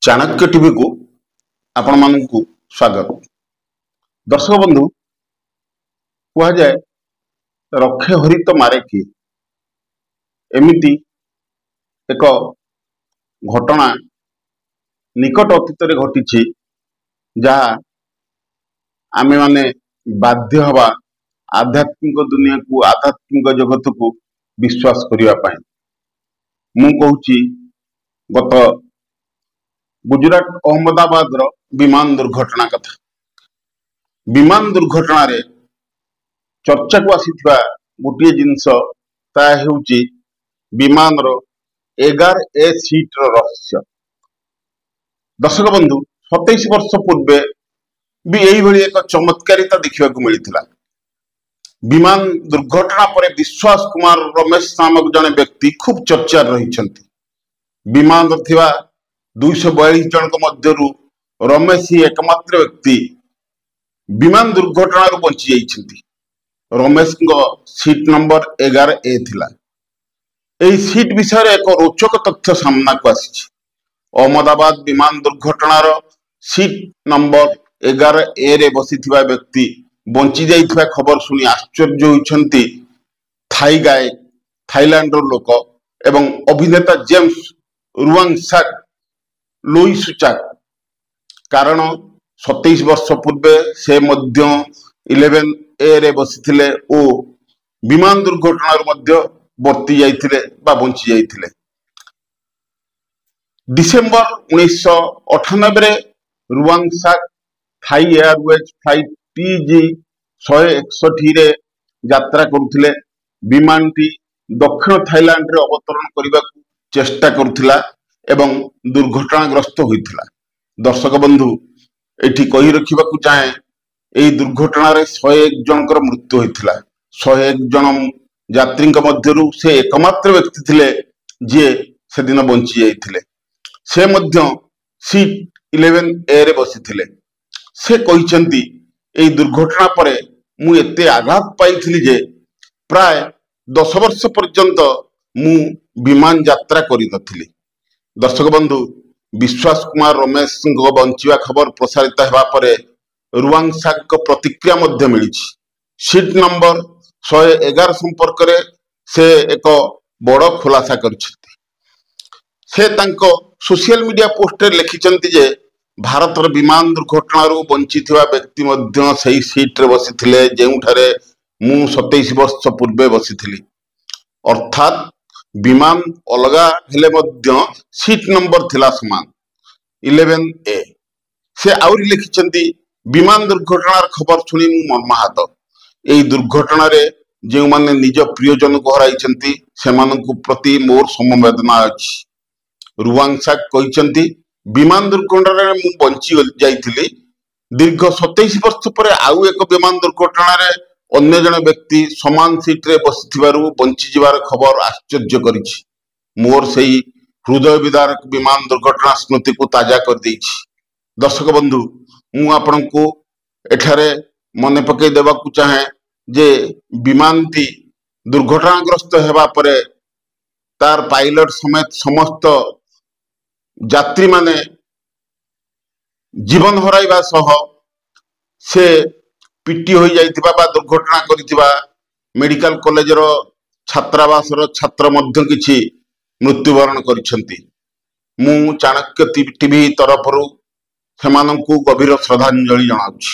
Chanakya TV को आपण मानकु स्वागत। दर्शक बंधु कह जाए रक्षे हरि तो मारे किए एमिति एक घटना निकट अतीत घटी जहा आमे माने बाध्य हवा आध्यात्मिक दुनिया को आध्यात्मिक जगत को विश्वास करने मु कहूँ गत गुजरात अहमदाबाद विमान दुर्घटना कथा। विमान दुर्घटना रे चर्चा को आसीथिबा गोटे जिनस ता हेउची विमान रो 11A सीट रो रहस्य। दर्शक बंधु 27 वर्ष पूर्वे भी यही भली एक चमत्कारिता देखा मिलता। विमान दुर्घटना पर विश्वास कुमार रमेश नामक जने व्यक्ति खूब चर्चा रही। विमान थिबा 242 जन मध्यरु रमेश ही एकमात्र व्यक्ति विमान दुर्घटना बची जाइछन्ति। रमेश सीट नंबर 11A थिला। एही सीट विषय एक रोचक तथ्य सामना को आसी। अहमदाबाद विमान दुर्घटनार सीट नंबर 11A रे बसीथिबा व्यक्ति बंची जाइथिबा खबर सुनी आश्चर्य होइछन्ति थाई गायक थाईलैंड लोक एवं अभिनेता जेम्स रुवांगसाक लोईसुचाक। कारण 27 वर्ष पूर्वे से मध्य 11A रे बसीथिले ओ विमान दुर्घटनार मध्य बर्ती जाइथिले बा बंची जाइथिले। डिसेंबर 1998 रे रुवांगसाक थाई एयरवेज फ्लाइट TG161 रे यात्रा करुथिले। विमानटी दक्षिण थाईलैंड रे अवतरण करने चेष्टा करुथिला एवं दुर्घटनाग्रस्त होइथिला। दर्शक बंधु एठी कही रखिबाकू चाहे एही दुर्घटना रे 101 जनकर मृत्यु होइथिला। 101 जन यात्री मध्यरु से एकमात्र व्यक्ति थिले जे से दिन बंची जाइथिले। से मध्य सीट 11A रे बसीथिले। से कहिसंती एही दुर्घटना परे मु एते आघात पाइथिली जे प्राय 10 वर्ष पर्यंत मु विमान यात्रा करि नथिली। दर्शक बंधु विश्वास कुमार रमेश बंचिवा खबर प्रसारित हेबा परे रुवांगसाक प्रतिक्रिया मध्य मिली। सीट नंबर 111 संपर्क रे से एक बड़ खुलासा करछथि। से तांको सोशल मीडिया पोस्ट रे लिखिचंती जे भारतर विमान दुर्घटना बंची व्यक्ति मध्य सही सीट रे बसीथिले जेउठारे मु 27 वर्ष पूर्वे बसीथिली। अर्थात विमान अलगा हेले मध्य सीट नंबर थिला समान 11A। से आउरी लिखिचंती विमान दुर्घटनार खबर सुनी मु मर्माहत। एही दुर्घटना रे जे माने निज प्रियजन को हराइचंती सेमानकु प्रति मोर समवेदना अछि। रुवांगसाक कहिचंती विमान दुर्घटना रे मु बंची जाइथिली। दीर्घ 27 वर्ष पर आउ एक विमान दुर्घटना रे अन्य जन व्यक्ति समान सीट रे बसीथिबारु बंची जिबार खबर आश्चर्य करिछि। मोर सही हृदय विदारक विमान दुर्घटना स्मृति को ताजा कर देछि। दर्शक बंधु मु आपनकु एठारे मने पकई देबाकू चाहे जे विमानटी दुर्घटनाग्रस्त हेबा परे तार पायलट समेत समस्त यात्री माने जीवन हराइबा सह से पिटी हो जाइथिबा बा दुर्घटना करिथिबा मेडिकल कॉलेज रो छात्रावास रो छात्र मध्य किछि मृत्युवरण करिसंती। मु चाणक्य टीवी तरफरु सेमानंकु गभीर श्रद्धांजलि जणाउछि।